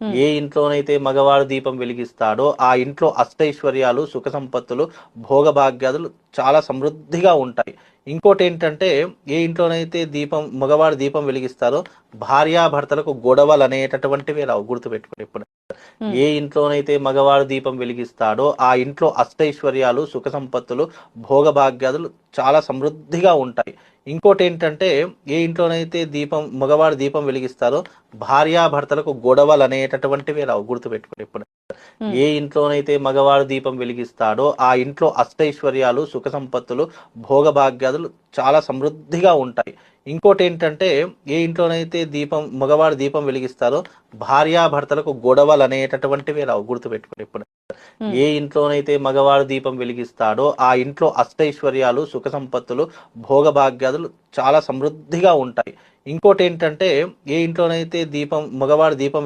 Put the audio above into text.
హ్మ్. ఏ ఇంట్లోనైతే మగవాడు దీపం వెలిగిస్తాడో ఆ ఇంట్లో అష్టైశ్వర్యాలు, సుఖ సంపత్తులు, భోగభాగ్యాదులు చాలా సమృద్ధిగా ఉంటాయి. ఇంకోటి ఏంటంటే, ఏ ఇంట్లోనైతే మగవాడు దీపం వెలిగిస్తారో భార్యాభర్తలకు గొడవలు అనేటటువంటివి రావు. గుర్తుపెట్టుకోండి ఎప్పుడు. హ్మ్. ఏ ఇంట్లోనైతే మగవాడు దీపం వెలిగిస్తాడో ఆ ఇంట్లో అష్టైశ్వర్యాలు, సుఖ సంపత్తులు, భోగభాగ్యాదులు చాలా సమృద్ధిగా ఉంటాయి. ఇంకోటి ఏంటంటే, ఏ ఇంట్లోనైతే మగవాడు దీపం వెలిగిస్తారో భార్యాభర్తలకు గొడవలు అనేటటువంటివి రావు. గుర్తుపెట్టుకోండి ఎప్పుడు. హ్మ్. ఏ ఇంట్లోనైతే మగవాడు దీపం వెలిగిస్తాడో ఆ ఇంట్లో అష్టైశ్వర్యాలు, సుఖ సంపత్తులు, భోగభాగ్యాదులు చాలా సమృద్ధిగా ఉంటాయి. ఇంకోటి ఏంటంటే, ఏ ఇంట్లోనైతే మగవాడు దీపం వెలిగిస్తారో భార్యాభర్తలకు గొడవలు అనేటటువంటివి రావు. గుర్తుపెట్టుకోండి ఎప్పుడు. హ్మ్. ఏ ఇంట్లోనైతే మగవాడు దీపం వెలిగిస్తాడో ఆ ఇంట్లో అష్టైశ్వర్యాలు, సుఖ సంపత్తులు, భోగభాగ్యాదులు చాలా సమృద్ధిగా ఉంటాయి. ఇంకోటి ఏంటంటే, ఏ ఇంట్లోనైతే మగవాడు దీపం వెలిగి